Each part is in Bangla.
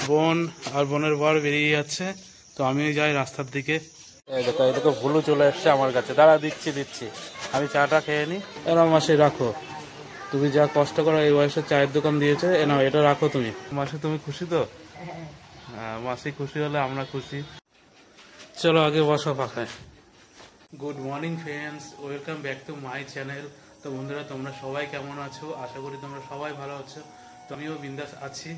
বোন আর বোনের বর বেরিয়ে যাচ্ছে, তো আমিও যাই রাস্তার দিকে। এই দেখো এদিকে ভুলু চলে এসছে আমার কাছে। দাঁড়া দিচ্ছি, আমি চাটা খেয়ে নিই। এনাও মাসি রাখো, তুমি যা কষ্ট করো এই বয়সে চায়ের দোকান দিয়েছে, এনাও এটা রাখো তুমি। মাসি তুমি খুশি তো? হ্যাঁ, মাসি খুশি হলে আমরা খুশি। চলো আগে বসো পাখায়। Good morning friends, welcome back to my channel. তো বন্ধুরা তোমরা সবাই কেমন আছো? আশা করি তোমরা সবাই ভালো আছো। তো আমিও বিন্দাস আছি।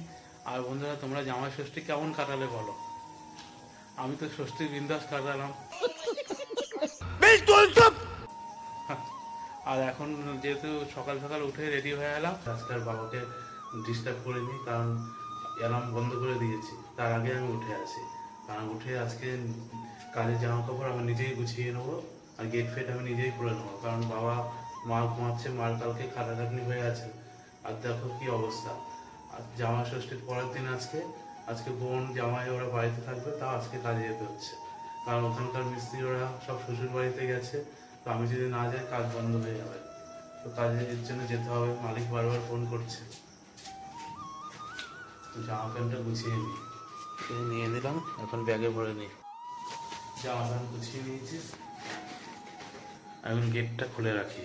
আর বন্ধুরা তোমরা জামাই ষষ্ঠী কেমন কাটালে বলো? আমি তো ষষ্ঠী বিন্দাস কাটালাম। আর এখন যেহেতু সকাল সকাল উঠে রেডি হয়ে এলাম, আজকাল বাবাকে ডিস্টার্ব করিনি, কারণ অ্যালার্ম বন্ধ করে দিয়েছি। তার আগে আমি উঠে আসি, কারণ উঠে আজকে কাজের জামা কাপড় আমি নিজেই গুছিয়ে নেবো, আর গেট ফেট আমি নিজেই করে নেবো। কারণ বাবা মা ঘুমাচ্ছে, মার কালকে খাটাখাটনি হয়ে আছে। আর দেখো কি অবস্থা। আর জামা ষষ্ঠীর পরের দিন আজকে বোন জামাই ওরা বাড়িতে থাকবে, তাও আজকে কাজে যেতে হচ্ছে, কারণ ওখানকার মিস্ত্রি ওরা সব শ্বশুর বাড়িতে গেছে। তো আমি যদি না যাই কাজ বন্ধ হয়ে যাবে, তো কাজের জন্য যেতে হবে। মালিক বারবার ফোন করছে। তো জামা প্যান্টটা গুছিয়ে নিয়ে নিলাম, এখন ব্যাগে ভরে নিই। জামা প্যান্ট গুছিয়ে নিয়েছি, এখন গেটটা খুলে রাখি।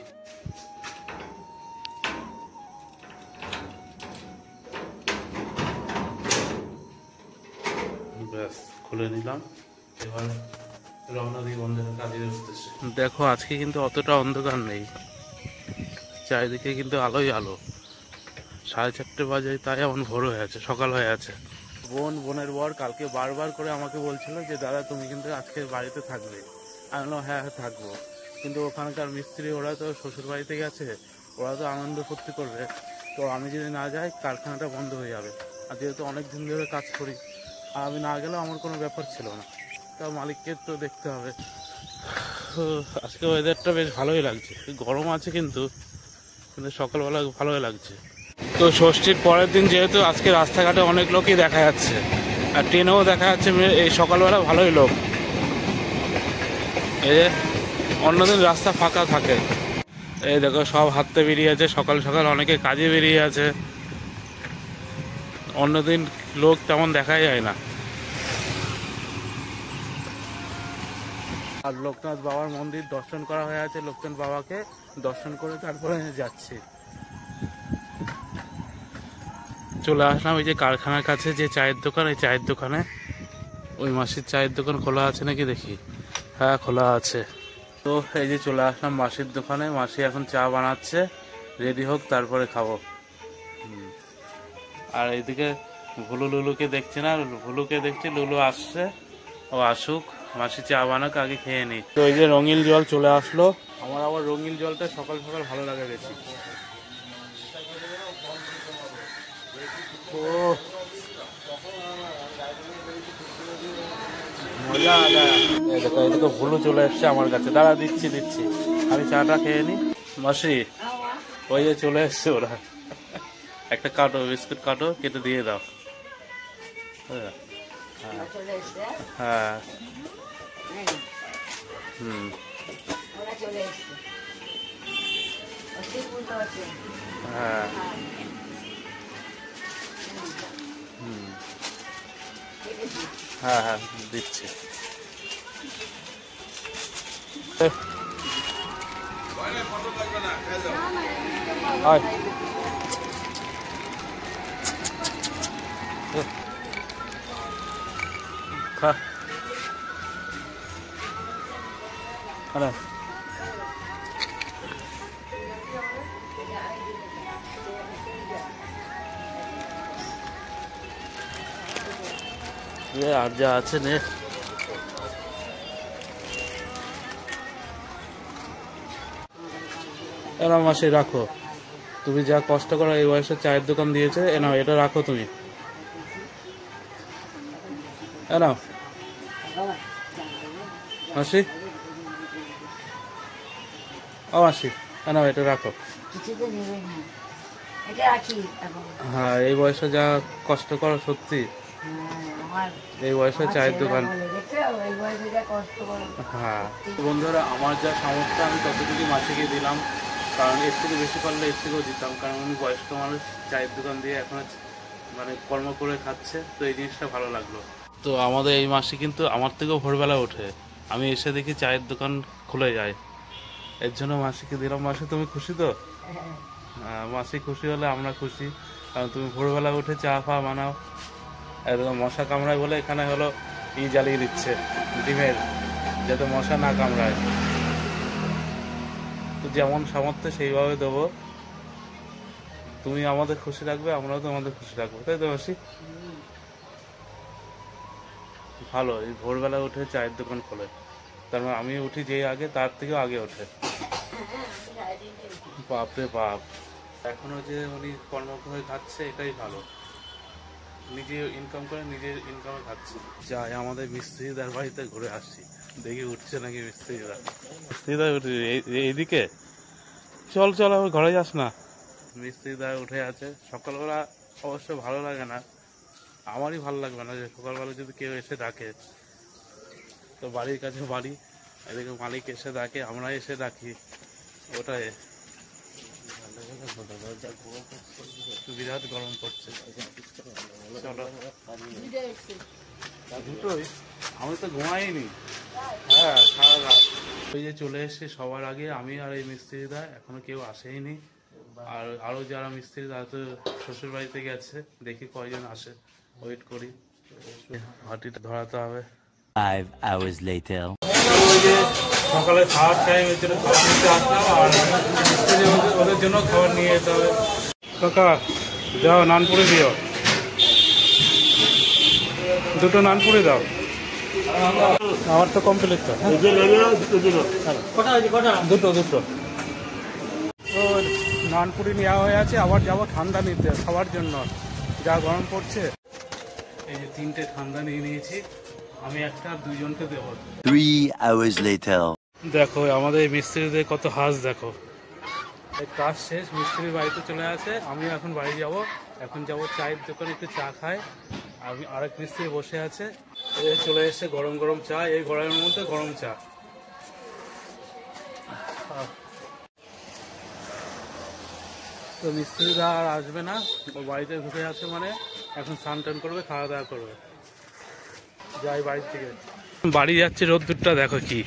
ব্যাস খুলে নিলাম, এবার রওনা দিই বন্ধুরা কাজের উদ্দেশ্যে। দেখো আজকে কিন্তু অতটা অন্ধকার নেই, চারিদিকে কিন্তু আলোই আলো। 4:30 বাজে, তাই এমন ভোর হয়ে আছে, সকাল হয়ে আছে। বোনের বর কালকে বারবার করে আমাকে বলছিল যে দাদা তুমি কিন্তু আজকে বাড়িতে থাকবে। আমি বললাম হ্যাঁ থাকবো, কিন্তু ওখানকার মিস্ত্রি ওরা তো শ্বশুর বাড়িতে গেছে, ওরা তো আনন্দ ফুর্তি করবে। তো আমি যদি না যাই কারখানাটা বন্ধ হয়ে যাবে। আর যেহেতু অনেক দিন ধরে কাজ করি, আর আমি না গেলেও আমার কোনো ব্যাপার ছিল না, তা মালিককে তো দেখতে হবে। আজকে ওয়েদারটা বেশ ভালোই লাগছে, গরম আছে কিন্তু সকালবেলা ভালোই লাগছে। তো ষষ্ঠীর পরের দিন যেহেতু আজকে রাস্তাঘাটে অনেক লোকই দেখা যাচ্ছে, আর ট্রেনেও দেখা যাচ্ছে এই সকালবেলা ভালোই লোক। এই যে অন্যদিন রাস্তা ফাঁকা থাকে, এই দেখো সব হাঁটতে বেরিয়ে আছে, সকাল সকাল অনেকে কাজে বেরিয়ে আছে। অন্যদিন লোক তেমন দেখাই যায় না। আর লোকনাথ বাবার মন্দির দর্শন করা হয়ে আছে, লোকনাথ বাবাকে দর্শন করে তারপরে যাচ্ছি। চলে আসলাম এই যে কারখানার কাছে যে চায়ের দোকান, এই চায়ের দোকানে। ওই মাসির চায়ের দোকান খোলা আছে নাকি দেখি। হ্যাঁ খোলা আছে। তো এই যে চলে আসলাম মাসির দোকানে, মাসি এখন চা বানাচ্ছে, রেডি হোক তারপরে খাবো। আর এইদিকে ভুলু লুলুকে দেখছি না, ভুলুকে দেখছি, লুলু আসছে, ও আসুক, মাসি চা বানাক, আগে খেয়ে নিই। তো এই যে রঙিল জল চলে আসলো, আমার আবার রঙিল জলটা সকাল সকাল ভালো লাগে বেশি। ও মজা দেখো এদিকে ভুলু চলে এসছে আমার কাছে। দাঁড়া দিচ্ছি, আমি চাটা খেয়ে নিই। মাসি ওই যে চলে এসছে ওরা, একটা কাটো, বিস্কুট কাটো, কেটে দিয়ে দাও। হ্যাঁ হুম হ্যাঁ হুম হ্যাঁ হ্যাঁ দিচ্ছি। খা আর যা আছে নে। এনাও মাসি রাখো, তুমি যা কষ্ট করো এই বয়সে চায়ের দোকান দিয়েছে, এনাও এটা রাখো তুমি। এনাও মাসি, ও মাসি এনাও এটা রাখো। হ্যাঁ এই বয়সে যা কষ্ট করো সত্যি, এই বয়সে চায়ের দোকান। হ্যাঁ বন্ধুরা আমার যা সামর্থ্য আমি ততটুকু মাসিকে দিলাম, কারণ এর থেকে বেশি পারলে এর থেকেও দিতাম, কারণ আমি বয়স্ক মানুষ, চায়ের দোকান দিয়ে এখন মানে কর্ম করে খাচ্ছে, তো এই জিনিসটা ভালো লাগলো। তো আমাদের এই মাসে কিন্তু আমার থেকেও ভোরবেলা ওঠে, আমি এসে দেখি চায়ের দোকান খুলে যায়, এর জন্য মাসিকে দিলাম। মাসি তুমি খুশি তো? মাসি খুশি হলে আমরা খুশি, কারণ তুমি ভোরবেলা উঠে চা ফা বানাও। একদম মশা কামড়ায় বলে এখানে হলো জ্বালিয়ে দিচ্ছে ডিমের, যাতে মশা না কামড়ায়। তো যেমন সামর্থ্য সেইভাবে দেবো, তুমি আমাদের খুশি রাখবে, আমরাও তোমাদের খুশি রাখবো, তাই তো মাসি? ভালো, এই ভোরবেলা উঠে চায়ের দোকান খোলে, তার মানে আমি উঠি যে আগে, তার থেকেও আগে ওঠে। বাপরে বাপ, এখনো যে উনি কর্ম করে খাচ্ছে এটাই ভালো, নিজে ইনকাম করে নিজের ইনকামে খাচ্ছে। যাই আমাদের মিস্ত্রিদার বাড়িতে ঘুরে আসছি, দেখি উঠছে নাকি মিস্ত্রিদা। মিস্ত্রিদা উঠে এইদিকে, চল চল আবার ঘরে যাস না। মিস্ত্রিদা উঠে আছে সকালবেলা, অবশ্য ভালো লাগে না, আমারই ভালো লাগবে না যে সকালবেলা যদি কেউ এসে ডাকে। তো বাড়ির কাছে বাড়ি, এদিকে মালিক এসে ডাকে, আমরা এসে ডাকি, ওটাই। বিরাট গরম পড়ছে। চলো দুটোই, আমি তো ঘুমাইনি, হ্যাঁ সারা রাত। ওই যে চলে এসে সবার আগে আমি আর এই মিস্ত্রিদা, এখনো কেউ আসেইনি। আর আরো যারা মিস্ত্রি তারা তো শ্বশুর বাড়িতে গেছে, দেখি কয়জন আসে, ওয়েট করি। হাঁটিটা ধরাতে হবে। 5 hours later. সকালে খাওয়ার টাইমের জন্য খাবার নিতে আসলাম, আর মিস্ত্রি ওদের জন্য খাবার নিয়ে যেতে হবে। কাকা যাও, নানপুরি দিও, দুটো নানপুরি দাও। আমার তো কমপ্লিট তো, দুটো দুটো। তো নানপুরি নেওয়া হয়ে আছে, আবার যাবো ঠান্ডা নিতে খাওয়ার জন্য, যা গরম পড়ছে। এই যে 3টে ঠান্ডা নিয়ে নিয়েছি, আমি একটা আর 2জনকে দেবো। 3 hours later. দেখো আমাদের মিস্ত্রিদের কত হাঁস, দেখো এই কাজ শেষ, মিস্ত্রির বাড়িতে চলে আসে, আমি এখন বাড়ি যাব। এখন যাব চায়ের দোকানে একটু চা খাই, আমি আরেক মিস্ত্রি বসে আছে, এই চলে এসে গরম গরম চা, এই গরমের মধ্যে গরম চা। তো মিস্ত্রিরা আর আসবে না, ও বাড়িতে ঢুকে আছে, মানে এখন স্নান টান করবে, খাওয়া দাওয়া করবে। যাই বাড়ির থেকে, বাড়ি যাচ্ছে, রোদ্দুরটা দেখো কি।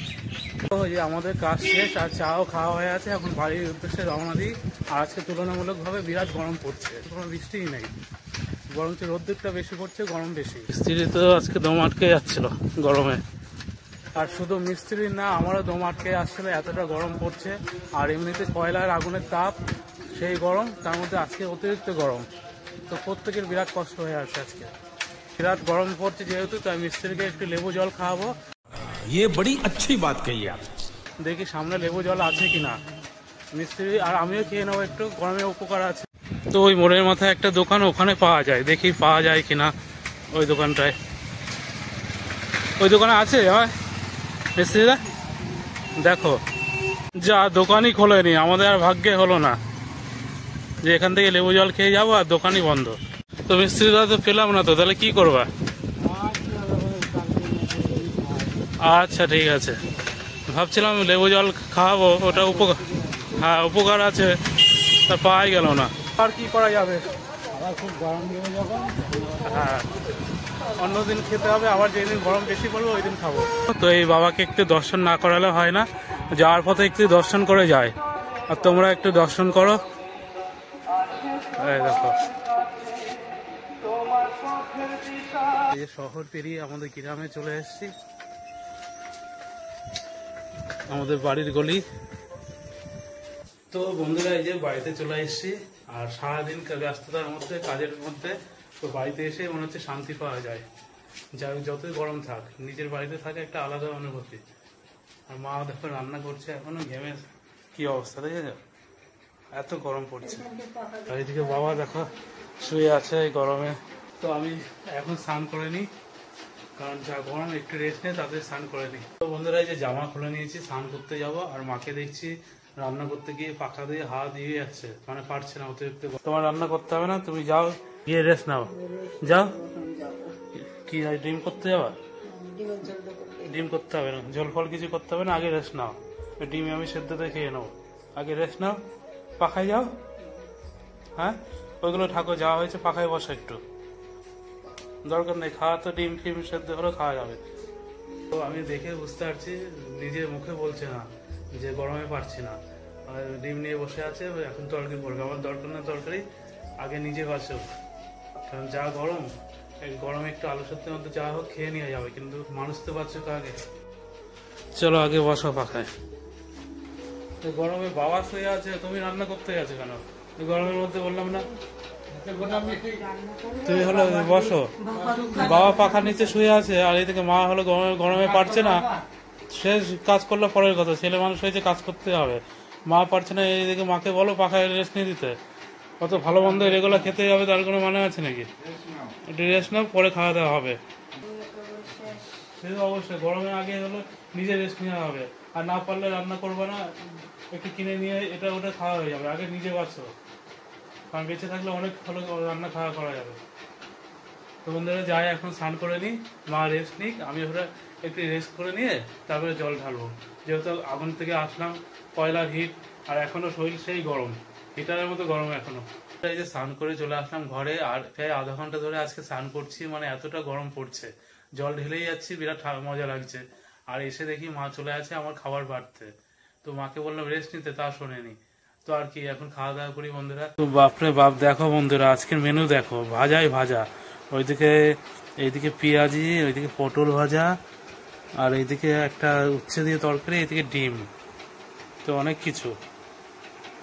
তো যে আমাদের কাজ শেষ আর চাও খাওয়া হয়ে আছে, এখন বাড়ির উদ্দেশ্যে রওনা দিই। আর আজকে তুলনামূলকভাবে বিরাট গরম পড়ছে, কোনো বৃষ্টিই নেই, বরঞ্চ রোদ্দুরটা বেশি পড়ছে, গরম বেশি। মিস্ত্রি তো আজকে দম আটকে যাচ্ছিল গরমে, আর শুধু মিস্ত্রির না, আমারও দম আটকে আসছিল, এতটা গরম পড়ছে। আর এমনিতে কয়লার আগুনের তাপ, সেই গরম, তার মধ্যে আজকে অতিরিক্ত গরম, তো প্রত্যেকের বিরাট কষ্ট হয়ে আছে আজকে। বিরাট গরম পড়ছে যেহেতু, তাই মিস্ত্রিকে একটু লেবু জল খাওয়াবো। ये बड़ी अच्छी बात कही आप। দেখি সামনে লেবু জল আছে কিনা, মিস্ত্রি আর আমিও খেয়ে নেবো, একটু গরমে উপকার আছে। তো ওই মোড়ের মাথায় একটা দোকান, ওখানে পাওয়া যায়, দেখি পাওয়া যায় কিনা ওই দোকানটায়। ওই দোকানে আছে মিস্ত্রিরা, দেখো যা দোকানই খোলেনি, আমাদের আর ভাগ্যে হলো না যে এখান থেকে লেবু জল খেয়ে যাবো, আর দোকানই বন্ধ। তো মিস্ত্রিরা তো পেলাম না, তো তাহলে কি করবা? আচ্ছা ঠিক আছে, ভাবছিলাম লেবু জল খাওয়াবো, ওটা উপকার, হ্যাঁ উপকার আছে, তা পাওয়াই গেল না। আর কি করা যাবে, আবার খুব গরম দেবে যখন, হ্যাঁ অন্যদিন খেতে হবে, আবার যেদিন গরম বেশি পড়বে ওই দিন খাবো। তো এই বাবাকে একটু দর্শন না করালে হয় না, যাওয়ার পথে একটু দর্শন করে যায়, আর তোমরা একটু দর্শন করো। এই দেখো, এই যে শহর পেরিয়ে আমাদের গ্রামে চলে এসেছি, আমাদের বাড়ির গলি। তো বন্ধুরা এই যে বাড়িতে চলে এসেছি, আর সারাদিন ব্যস্ততার মধ্যে, কাজের মধ্যে, তো বাড়িতে এসে মনে হচ্ছে শান্তি পাওয়া যায়। যাই যতই গরম থাক, নিজের বাড়িতে থাকে একটা আলাদা অনুভূতি। আর মা দেখো রান্না করছে, এখনো ঘেমে কি অবস্থা, দেখেছ এত গরম পড়ছে। আর এদিকে বাবা দেখো শুয়ে আছে এই গরমে। তো আমি এখন স্নান করে নিই, কারণ যা গরম, একটু রেস্ট নেই, তাদের স্নান করে নিই। তো বন্ধুরা এই যে জামা খুলে নিয়েছি, স্নান করতে যাব। আর মাকে দেখছি রান্না করতে গিয়ে পাখা দিয়ে হাওয়া দিয়ে যাচ্ছে, মানে পারছে না, অতিরিক্ত। তোমার রান্না করতে হবে না, তুমি যাও গিয়ে রেস্ট নাও, যাও। কি ডিম করতে যাবা? ডিম করতে হবে না, জল ফল কিছু করতে হবে না, আগে রেস্ট নাও। ডিম আমি সেদ্ধতে খেয়ে নেবো, আগে রেস্ট নাও, পাখায় যাও। হ্যাঁ ওইগুলো ঠাকুর যাওয়া হয়েছে, পাখায় বসা একটু। দরকার নেই, খাওয়া তো ডিম ফিম সেদ্ধ হলেও খাওয়া যাবে। তো আমি দেখে বুঝতে পারছি নিজের মুখে বলছে না যে গরমে পারছি না, ডিম নিয়ে বসে আছে, এখন তরকারি করবে। আমার দরকার না তরকারি, আগে নিজে বাঁচো, কারণ যা গরম, এই গরমে একটু আলু সত্যি মধ্যে যা হোক খেয়ে নিয়ে যাবে, কিন্তু মানুষ তো বাঁচো তো আগে। চলো আগে বসো পাখায়। গরমে বাবা শুয়ে আছে, তুমি রান্না করতে গেছো কেন? গরমের মধ্যে বললাম না তুমি হলো বসো। বাবা পাখার নিচে শুয়ে আছে, আর এইদিকে মা হলো গরমে পারছে না, সে কাজ করলে পরের কথা, ছেলে মানুষ হয়েছে কাজ করতে হবে, মা পারছে না। এইদিকে মাকে বলো পাখায় রেস্ট নিয়ে দিতে। কত ভালো মন্দ রেগুলার খেতে যাবে তার কোনো মানে আছে নাকি? একটু রেস্ট নাও, পরে খাওয়া দাওয়া হবে। সে অবশ্যই গরমে আগে হলো নিজে রেস্ট নেওয়া হবে, আর না পারলে রান্না করবে না, একটু কিনে নিয়ে এটা ওটা খাওয়া হয়ে যাবে। আগে নিজে বাঁচো, কারণ বেঁচে থাকলে অনেক ভালো রান্না খাওয়া করা যাবে। তো বন্ধুরা যাই, এখন স্নান করে নিই, মা রেস্ট নিক, আমি ওরা একটু রেস্ট করে নিয়ে তারপরে জল ঢালবো। যেহেতু আগুন থেকে আসলাম, কয়লার হিট, আর এখনো শরীর সেই গরম, হিটারের মতো গরম এখনো। এই যে স্নান করে চলে আসলাম ঘরে, আর প্রায় আধা ঘন্টা ধরে আজকে স্নান করছি, মানে এতটা গরম পড়ছে, জল ঢেলেই যাচ্ছি, বিরাট মজা লাগছে। আর এসে দেখি মা চলে আছে আমার খাবার বাড়তে, তো মাকে বললাম রেস্ট নিতে, তা শোনেনি। তো আর কি, এখন খাওয়া দাওয়া করি বন্ধুরা। তো বাপরে বাপ, দেখো বন্ধুরা আজকের মেনু দেখো, ভাজাই ভাজা, ওইদিকে এইদিকে পেঁয়াজি, ওইদিকে পটল ভাজা, আর এইদিকে একটা উচ্ছে দিয়ে তরকারি, এইদিকে ডিম, তো অনেক কিছু।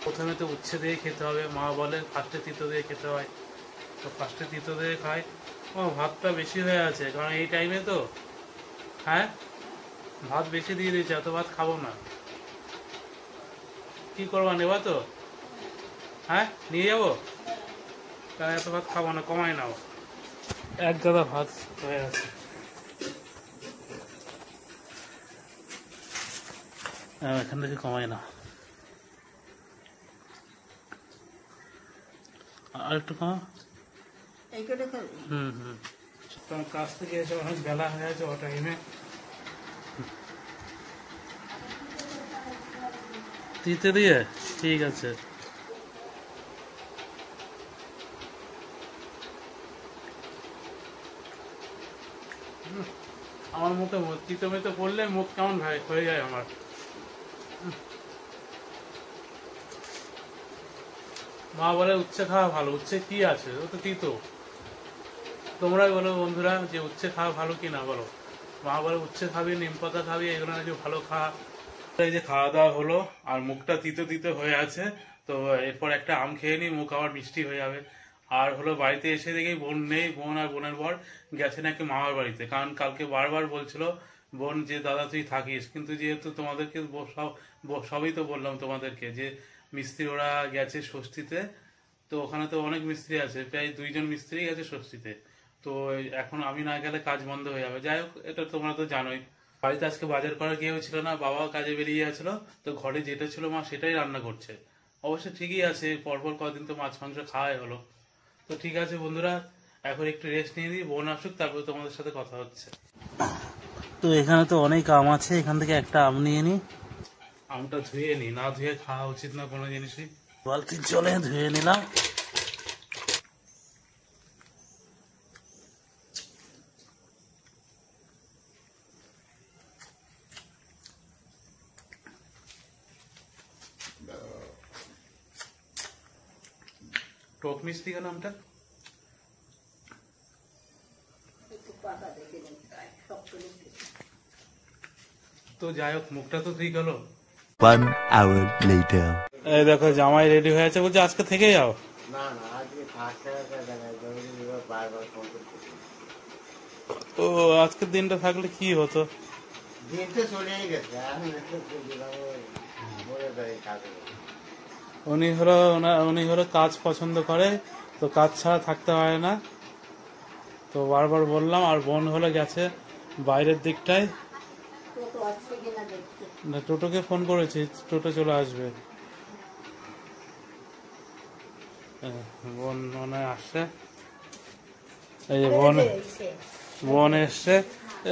প্রথমে তো উচ্ছে দিয়ে খেতে হবে, মা বলে ফার্স্টে তিতো দিয়ে খেতে হয়, তো ফার্স্টে তিতো দিয়ে খাই। ও ভাতটা বেশি হয়ে আছে, কারণ এই টাইমে তো, হ্যাঁ ভাত বেশি দিয়ে দিয়েছে, এত ভাত খাবো না। কি করবা, নেবা তো? হ্যাঁ নিয়ে যাবো, কারণ এত ভাত খাবো না, কমাই নাও। এক গাদা ভাত হয়ে আছে, এখান থেকে কমাই না, আর একটু কমা। তোমার কাছ থেকে এসে অনেক বেলা হয়ে আছে, ও টাইমে দিতে দিয়ে ঠিক আছে। আমার মুখে তিতো মিতো পড়লে মুখ কেমন হয়ে যায় আমার। মা বলে উচ্ছে খাওয়া ভালো, উচ্ছে কি আছে, ও তো তিতো। তোমরাই বলো বন্ধুরা যে উচ্ছে খাওয়া ভালো কি না বলো। মা বলে উচ্ছে খাবি, নিম পাতা খাবি, এগুলো নাকি ভালো খা। এই যে খাওয়া দাওয়া হলো, আর মুখটা তিতো তিতো হয়ে আছে, তো এরপর একটা আম খেয়ে নি, মুখ আবার মিষ্টি হয়ে যাবে। আর হলো বাড়িতে এসে দেখি বোন নেই, বোন আর বোনের বর গেছে নাকি মামার বাড়িতে, কারণ কালকে বারবার বলছিল বোন যে দাদা তুই থাকিস, কিন্তু যেহেতু তোমাদেরকে সবই তো বললাম তোমাদেরকে যে মিস্ত্রি ওরা গেছে ষষ্ঠীতে, তো ওখানে তো অনেক মিস্ত্রি আছে, প্রায় 2 জন মিস্ত্রি গেছে ষষ্ঠীতে, তো এখন আমি না গেলে কাজ বন্ধ হয়ে যাবে। যাই হোক, এটা তোমরা তো জানোই। বাড়িতে আজকে বাজার করা কেউ ছিল না, বাবা কাজে বেরিয়ে গেছিল, তো ঘরে যেটা ছিল মা সেটাই রান্না করছে। অবশ্য ঠিকই আছে, পরপর কদিন তো মাছ মাংস খাওয়াই হলো। তো ঠিক আছে বন্ধুরা, এখন একটু রেস্ট নিয়ে দিই, বোন আসুক, তারপরে তোমাদের সাথে কথা হচ্ছে। তো এখানে তো অনেক আম আছে, এখান থেকে একটা আম নিয়ে নি, আমটা ধুয়ে নি, না ধুয়ে খাওয়া উচিত না কোনো জিনিসই। বালতি জলে ধুয়ে নিলাম। টক মিষ্টি কেন আমটা? তো যাই হোক, মুখটা তো ঠিক হলো। 1 hour later. এই দেখো জামাই রেডি হয়ে আছে, বলছে আজকে থেকে যাও। না না, আজকে বারবার ফোন করতেছি। ও আজকের দিনটা থাকলে কি হতো, দিন তো চলেই গেছে, উনি হলো কাজ পছন্দ করে, তো কাজ ছাড়া থাকতে পারে না, তো বারবার বললাম। আর বোন হলে গেছে বাইরের দিকটায়, না টোটোকে ফোন করেছি, টোটো চলে আসবে। বোন মনে আসছে, এই যে বোন এসছে।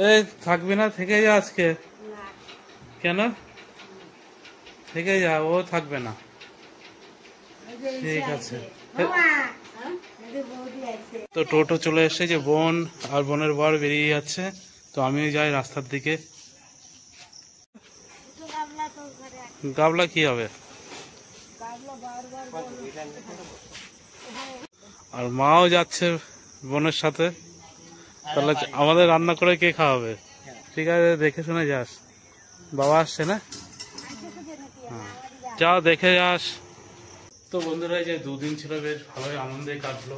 এই থাকবি না, থেকে যা আজকে। কেন থেকে যা, ও থাকবে না। ঠিক আছে, তো টোটো চলে এসেছে, যে বোন আর বোনের বর বেরিয়ে যাচ্ছে, তো আমিও যাই রাস্তার দিকে। গাবলা কি হবে? আর মাও যাচ্ছে বোনের সাথে, তাহলে আমাদের রান্না করে কে খাওয়াবে? ঠিক আছে, দেখে শুনে যাস, বাবা আসছে না? যাও দেখে যাস। তো বন্ধুরা, এই যে দুদিন ছিল বেশ ভালোই আনন্দে কাটলো,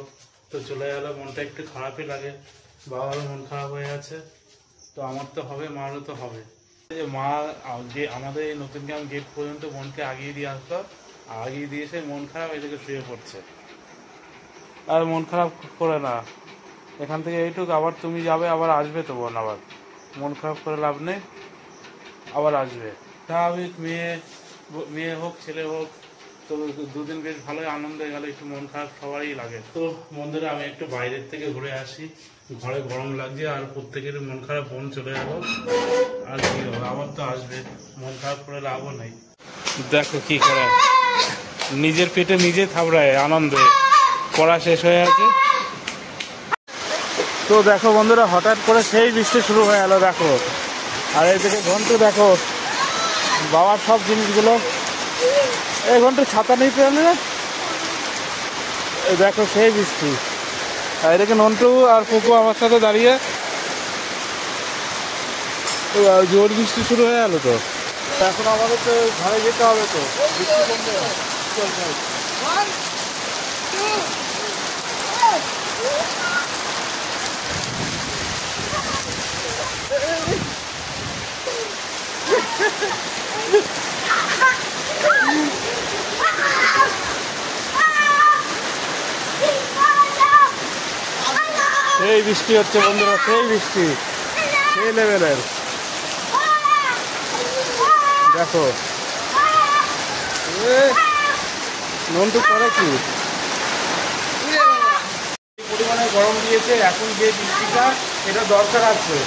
তো চলে গেল, মনটা একটু খারাপই লাগে, বাবারও মন খারাপ হয়ে আছে। তো আমার তো হবে, মারও তো হবে। এই যে মা আমাদের এই নতুন গ্রাম গেট পর্যন্ত মনকে আগিয়ে দিয়ে আসলো, আগিয়ে দিয়েছে, মন খারাপ এদিকে শুয়ে পড়ছে। আর মন খারাপ করে না, এখান থেকে এইটুকু, আবার তুমি যাবে, আবার আসবে তো বোন, আবার মন খারাপ করে লাভ নেই, আবার আসবে। স্বাভাবিক, মেয়ে হোক ছেলে হোক, তো দুদিন বেশ ভালোই আনন্দে গেল, একটু মন খারাপ সবারই লাগে। তো বন্ধুরা, আমি একটু বাইরের থেকে ঘুরে আসি, ঘরে গরম লাগছে, আর প্রত্যেকের মন খারাপ, বোন চলে গেল, আর কি হবে, আবার তো আসবে, মন খারাপ করে লাভও নেই। দেখো কি করে, নিজের পেটে নিজে থাবড়ায় আনন্দে, পড়া শেষ হয়ে আছে। তো দেখো বন্ধুরা, হঠাৎ করে সেই বৃষ্টি শুরু হয়ে গেল, দেখো। আর এইদিকে ঘন্টু, দেখো বাবার সব জিনিসগুলো, এই ঘন্টু ছাতা নিতে হবে, দেখো সেই বৃষ্টি। আর এদিকে নন্টু আর কুকু আমার সাথে দাঁড়িয়ে, জোর বৃষ্টি শুরু হয়ে গেল। তো এখন আমাদের তো ঘরে যেতে হবে, তো বৃষ্টি কমবে, চলবে। সেই বৃষ্টি হচ্ছে বন্ধুরা, সেই বৃষ্টি, সেই লেভেলের, দেখো নন্টু করে কি পরিমাণে গরম দিয়েছে, এখন যে বৃষ্টিটা এটা দরকার আছে,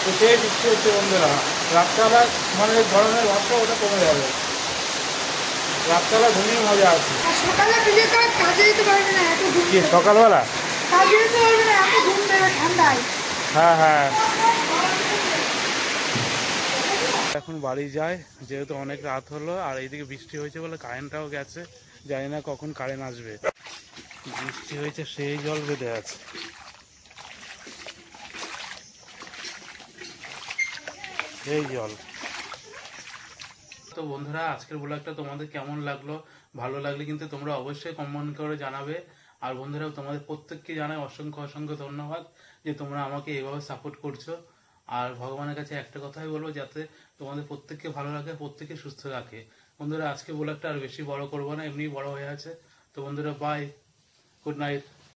তো সেই বৃষ্টি হচ্ছে বন্ধুরা। রাতবেলা মানে গরমের ভাবটা ওটা কমে যাবে, রাতবেলা ঘুমিয়ে মজা আছে। কি সকালবেলা? হ্যাঁ হ্যাঁ, এখন বাড়ি যায়, যেহেতু অনেক রাত হলো, আর এইদিকে বৃষ্টি হয়েছে বলে কারেন্টটাও গেছে, জানি না কখন কারেন্ট আসবে। বৃষ্টি হয়েছে, সেই জল বেঁধে আছে, এই জল। তো বন্ধুরা, আজকের ব্লগটা তোমাদের কেমন লাগলো? ভালো লাগলে কিন্তু তোমরা অবশ্যই কমেন্ট করে জানাবে। আর বন্ধুরা, তোমাদের প্রত্যেককে জানাই অসংখ্য অসংখ্য ধন্যবাদ, যে তোমরা আমাকে এইভাবে সাপোর্ট করছো। আর ভগবানের কাছে একটা কথাই বলবো, যাতে তোমাদের প্রত্যেককে ভালো লাগে, প্রত্যেককে সুস্থ রাখে। বন্ধুরা, আজকে ব্লগটা আর বেশি বড় করবো না, এমনি বড় হয়ে আছে। তো বন্ধুরা, বাই, গুড নাইট।